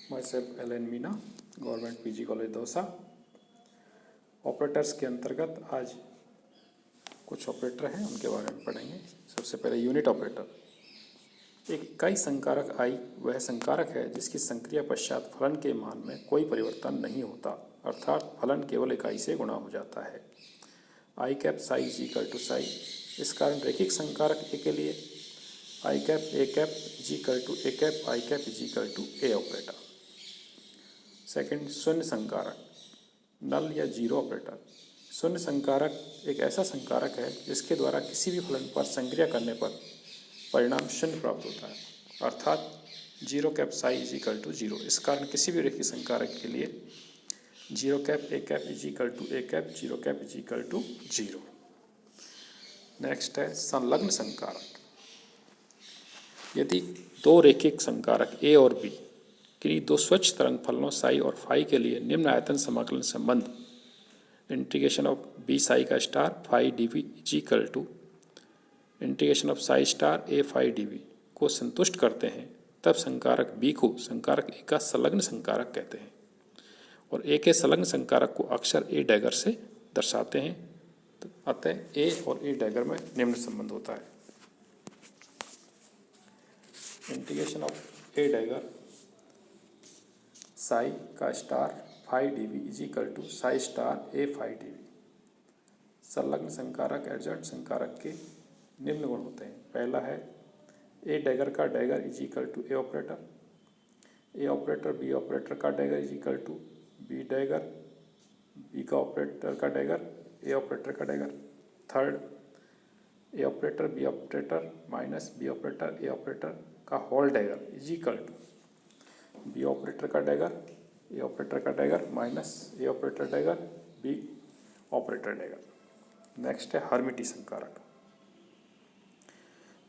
My self L N Meena, government PG college Dausa. Operators के अंतर्गत आज कुछ ऑपरेटर हैं, उनके बारे में पढ़ेंगे। सबसे पहले यूनिट ऑपरेटर। एक इकाई संकारक आई वह संकारक है जिसकी संक्रिया पश्चात फलन के मान में कोई परिवर्तन नहीं होता, अर्थात फलन केवल इकाई से गुणा हो जाता है। I cap psi is equal to psi. इस कारण रैखिक संकारक ए के लिए I cap A cap is equal to A cap I cap is equal to A operator. Second, शून्य संकारक, नल या जीरो ऑपरेटर। शून्य संकारक एक ऐसा संकारक है जिसके द्वारा किसी भी फलन पर संक्रिया करने पर परिणाम शून्य प्राप्त होता है, अर्थात zero cap psi is equal to zero. इस कारण किसी भी रैखिक संकारक के लिए zero cap A cap is equal to A cap, zero cap is equal to zero. Next है संलग्न संकारक। यदि दो रैखिक संकारक ए और बी किन्हीं दो स्वच्छ तरंग फलनों साई और फाई के लिए निम्न आयतन समाकलन संबंध इंटीग्रेशन ऑफ बी साई का star phi D we is equal to integration of psi star A phi D V को संतुष्ट करते हैं, तब संकारक बी को संकारक ए का संलग्न संकारक कहते हैं और ए के संलग्न संकारक को अक्सर ए डैगर से दर्शाते हैं। तो अतः ए और ए डैगर में निम्न संबंध होता है। Integration of A dagger psi का star phi D we is equal to psi star A phi D v. संलग्न संकारक एडजॉइंट संकारक के निम्न गुण होते हैं। पहला है ए डैगर का dagger is equal to A operator, A operator B operator का dagger is equal to B dagger, B का ऑपरेटर का डैगर ए ऑपरेटर का dagger. Third, A operator B operator minus B operator A operator का whole dagger is equal to B operator का dagger A operator का dagger minus A operator dagger B operator dagger. Next है Hermitian संकारक।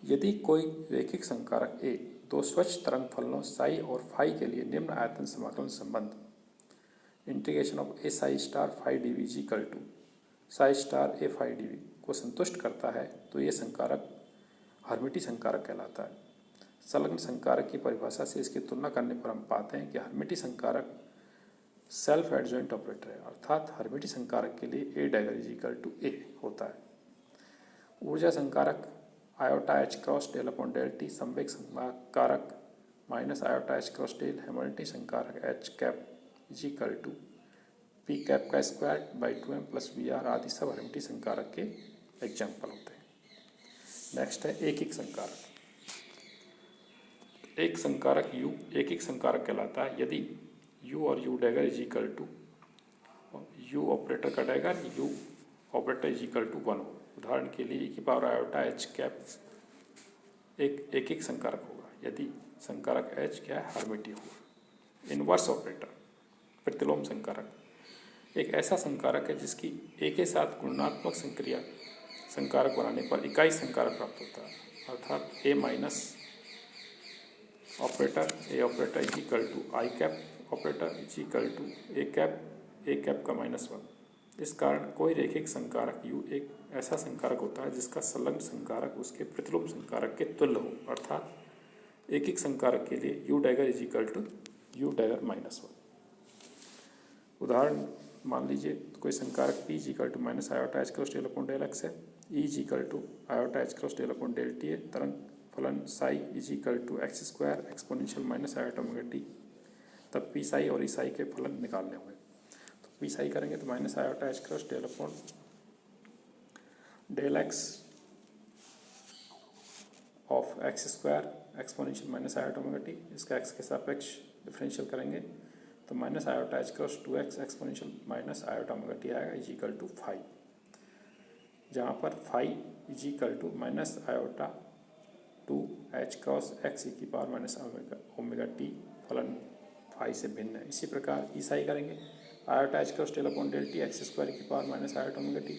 यदि कोई रैखिक संकारक ए दो स्वच्छ तरंग फलनों साई और फाई के लिए निम्न आयतन समाकलन संबंध integration of A psi star phi D we is equal to psi star A phi D V को संतुष्ट करता है, तो ये संकारक हर्मिटी संकारक कहलाता है। संलग्न संकारक की परिभाषा से इसकी तुलना करने पर हम पाते हैं कि हर्मिटी संकारक सेल्फ एडजॉइंट ऑपरेटर है, अर्थात हर्मिटी संकारक के लिए A dagger is equal to A होता है। ऊर्जा संकारक iota H cross del upon del t, संवेग संकारक minus iota H cross del, Hamiltonian संकारक H cap is equal to P cap का square by 2m plus we R आदि सब हर्मिटी संकारक के एग्जाम्पल होते हैं। नेक्स्ट है एकिक संकारक। एक संकारक U एकिक संकारक कहलाता है यदि U और U dagger is equal to U operator का dagger U operator is equal to 1 हो। उदाहरण के लिए e की पावर आयोटा एच कैप एक एकिक संकारक होगा यदि संकारक H क्या है, हर्मिटी होगा। इनवर्स ऑपरेटर प्रतिलोम संकारक एक ऐसा संकारक है जिसकी ए के साथ गुणात्मक संक्रिया संकारक बनाने पर इकाई संकारक प्राप्त होता है, अर्थात A minus operator A operator is equal to I cap operator is equal to A cap का -1। इस कारण कोई रैखिक संकारक U एक ऐसा संकारक होता है जिसका संलग्न संकारक उसके प्रतिलोम संकारक के तुल्य हो, अर्थात एकिक संकारक के लिए U dagger is equal to U dagger -1। उदाहरण मान लीजिए कोई संकारक P is equal to minus iota H cross del upon del X है, E is equal to iota H cross del upon del T है। तरंग फलन psi is equal to X square exponential minus iota omega T, तब P psi और E Sai के फलन निकालने होंगे। तो पी साई करेंगे तो minus iota H cross del upon del X of X square exponential minus iota omega T, इसका एक्स के सापेक्ष डिफरेंशियल करेंगे तो minus iota H cross 2x exponential minus iota omega T आएगा इज इक्वल टू 5, जहाँ पर 5 is equal to minus iota 2h cross x e की power minus omega T फलन 5 से भिन्न है। इसी प्रकार ई साई करेंगे iota H cross del upon del t x square की power minus iota omega t,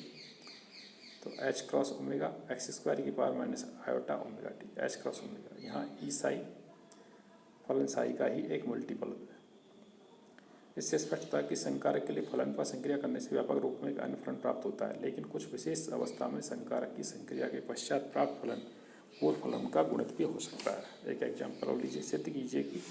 तो h cross omega x square की power minus iota omega t h cross omega. यहाँ ई साई फलन साई का ही एक मल्टीपल है। इससे स्पष्ट होता है कि संकारक के लिए फलन पर संक्रिया करने से व्यापक रूप में एक अन्य फलन प्राप्त होता है, लेकिन कुछ विशेष अवस्था में संकारक की संक्रिया के पश्चात प्राप्त फलन पूर्व फलन का गुणित भी हो सकता है। एक एग्जाम्पल और लीजिए, सिद्ध कीजिए कि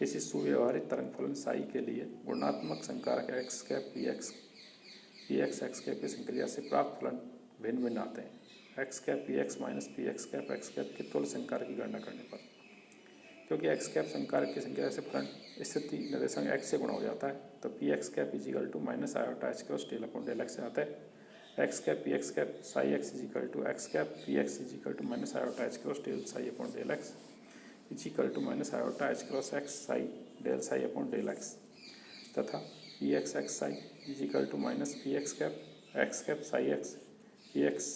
किसी सुव्यवहारित तरंग फलन साई के लिए गुणात्मक संकारक x cap p x x cap की संक्रिया से प्राप्त फलन भिन्न भिन्न आते हैं। X cap p x minus p x cap के तुल्य संकारक की गणना करने पर, क्योंकि एक्स कैप संकारक की संख्या से फलन स्थिति निर्देशांक एक्स से गुणा हो जाता है, तो p x cap is equal to minus iota H cross del upon del x से आता है। X cap p x cap psi x is equal to x cap p x is equal to minus iota H cross del psi upon del x is equal to minus iota H cross x psi del psi upon del x, तथा P x psi is equal to minus p x cap psi x P x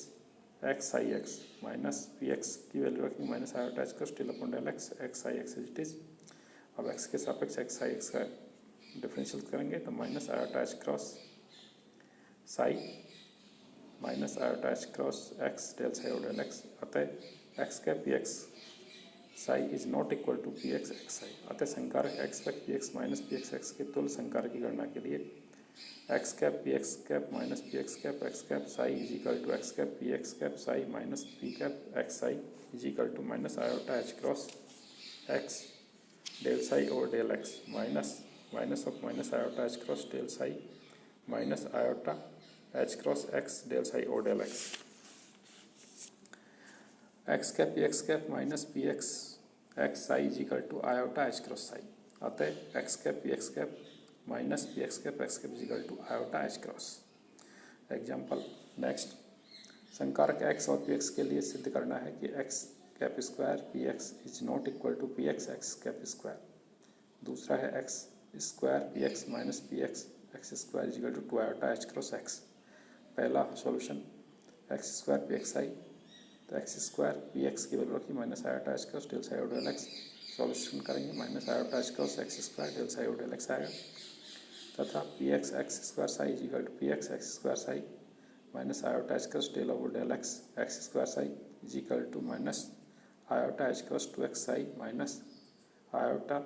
psi x minus p x की value रखेंगे minus iota H cross del upon del x psi x it is. अब x के सापेक्ष x psi x का differential करेंगे तो minus iota H cross psi minus iota H cross x del psi और del x. अतः x cap p x psi is not equal to P x psi. अतः संकारक x cap p x minus p x के तुल्य संकारक की गणना के लिए x cap minus p x cap psi is equal to x cap p x cap psi minus p cap x psi is equal to minus iota H cross x del psi और del x minus of minus iota H cross del psi minus iota H cross x del psi और del x. X cap p x cap minus p x psi is equal to iota H cross psi. अतः x cap p x cap minus p x cap is equal to iota H cross. Example next, संकारक x और p x के लिए सिद्ध करना है कि x cap square P x is not equal to P x cap square. दूसरा है x square P x minus p x square is equal to 2 iota H cross x. पहला solution x square P x आई, तो X square P x की value रखी minus iota H cross del psi और del X. Solution करेंगे minus iota H cross X square del psi और del X आएगा, तथा P x square psi is equal to P x square psi minus iota H cross del over del X square psi is equal to minus iota H cross 2x psi minus iota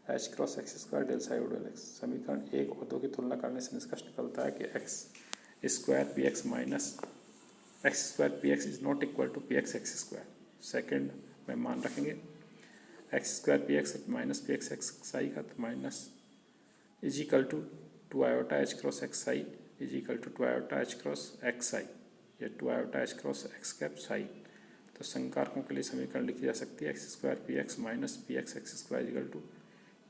H cross X square del psi और del x. समीकरण 1 और 2 की तुलना करने से निष्कर्ष निकलता है कि x square P x minus x square P x is not equal to P x square. Second में मान रखेंगे x square P x minus p x psi का, तो minus is equal to 2 iota H cross x psi is equal to 2 iota H cross x psi या 2 iota H cross x cap psi. तो संकारकों के लिए समीकरण लिखी जा सकती है x square P x minus p x square equal to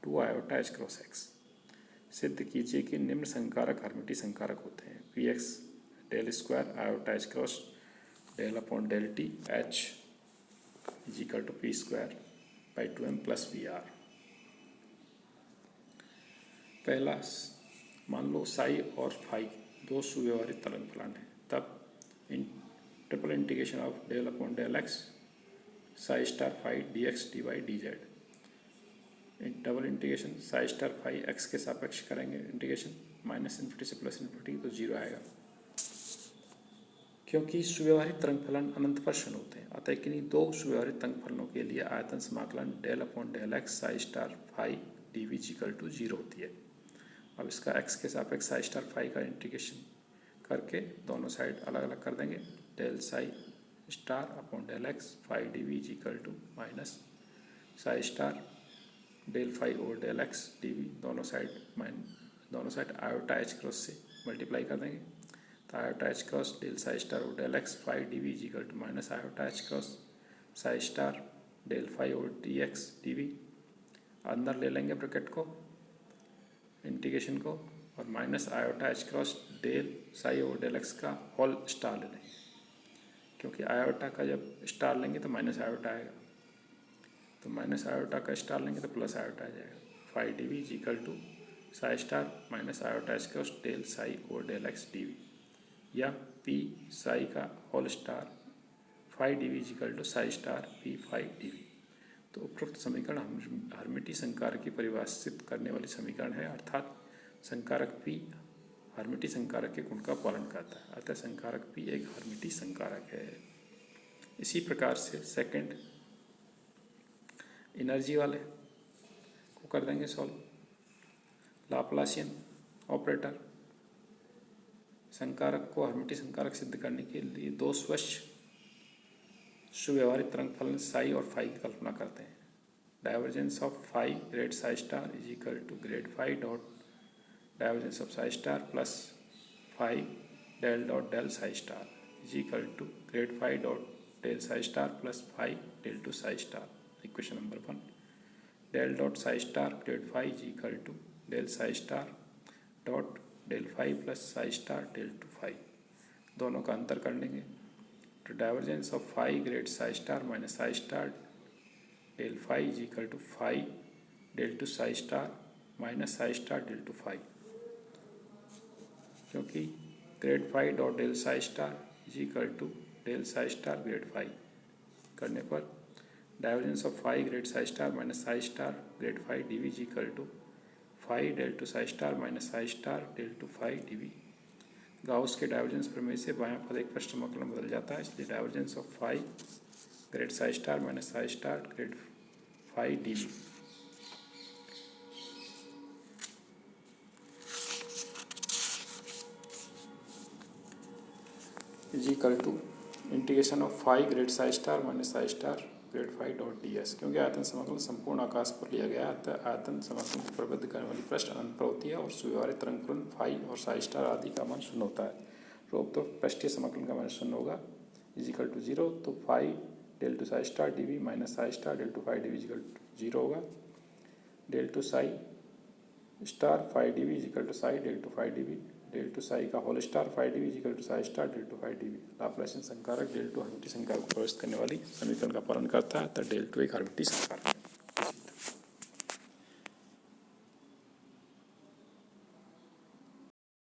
2 iota H cross x. सिद्ध कीजिए कि निम्न संकारक हर्मिटी संकारक होते हैं। P x del square iota H cross del upon del t h is equal to p square by 2m plus we r. पहला, मान लो साई और फाई दो सुव्यवहारित तरंग फलन हैं, तब triple integration of del upon del x psi star phi d x d y d z. Double integration psi star phi x के सापेक्ष करेंगे इंटीग्रेशन माइनस इन्फिनिटी से प्लस इन्फिनिटी, तो 0 आएगा। क्योंकि सुव्यवहारित तरंग फलन अनंत पर शून्य होते हैं, अतः किन्हीं दो सुव्यवहारित तरंग फलनों के लिए आयतन समाकलन del upon del x psi star phi D v equal to 0 होती है। अब इसका एक्स के सापेक्ष साई स्टार फाई का इंटीग्रेशन करके दोनों साइड अलग अलग कर देंगे। Del psi star upon del x phi D v equal to minus psi star del phi और डेल एक्स डी वी, दोनों साइड आयोटा एच क्रॉस से मल्टीप्लाई कर देंगे, तो iota H cross del psi star और del x phi D v equal to minus iota H cross psi star del phi और d x d v. अंदर ले लेंगे ब्रैकेट को इंटीग्रेशन को, और minus iota H cross del psi और del x का होल स्टार ले लेंगे, क्योंकि आयोटा का जब स्टार लेंगे तो माइनस आयोटा आएगा, तो माइनस आयोटा का स्टार लेंगे तो प्लस आयोटा आ जाएगा। Phi D v equal to psi star minus iota H cross del psi और डेल एक्स डी वी, या पी साई का whole star phi D v equal to psi star p phi D v. तो उपरोक्त समीकरण हर्मिटी संकारक की परिभाषित करने वाली समीकरण है, अर्थात संकारक P हर्मिटी संकारक के गुण का पालन करता है, अतः संकारक P एक हर्मिटी संकारक है। इसी प्रकार से सेकंड एनर्जी वाले को कर देंगे सॉल्व। लाप्लासियन ऑपरेटर संकारक को हर्मिटी संकारक सिद्ध करने के लिए दो स्वच्छ सुव्यवहारिक तरंग फलन साई और फाई की कल्पना करते हैं। Divergence of phi grad psi star is equal to grad phi dot divergence of psi star plus phi del dot del psi star is equal to grad phi dot del psi star plus phi del two psi star. Equation number 1, del dot psi star grad phi is equal to del psi star dot del phi plus psi star del two phi, दोनों का अंतर कर लेंगे तो divergence of phi grad psi star minus psi star del phi is equal to phi del two psi star minus psi star del two phi, क्योंकि grad phi dot del psi star is equal to del psi star grad phi करने पर divergence of phi grad psi star minus psi star grad phi D we is equal to phi del two psi star minus psi star del two phi D v. Gauss के divergence प्रमेय से बायां पद एक पृष्ठ समाकलन बदल जाता है, इसलिए divergence of phi grad psi star minus psi star grad phi D we is equal to integration of phi grad psi star minus psi star grad phi dot d s. क्योंकि आयतन समाकलन संपूर्ण आकाश पर लिया गया है, अतः आयतन समाकलन को प्रबद्ध करने वाली पृष्ठ अनंत पर होती है और सुव्यवहारित तरंग फलन फाई और साई स्टार आदि का मान 0 होता है। तो पृष्ठीय समाकलन का मान 0 होगा इज इक्वल टू 0, तो phi del two psi star d v minus psi star del two phi D we is equal to 0 होगा। Del two psi star phi D we is equal to psi del two phi D v, del two psi का whole star phi D we is equal to psi star del two phi D v. Laplacian संकारक del two arbitrary संकारक को प्रवेश करने वाली समीकरण का पालन करता है, अतः डेल टू एक आर्बिट्री संकारक।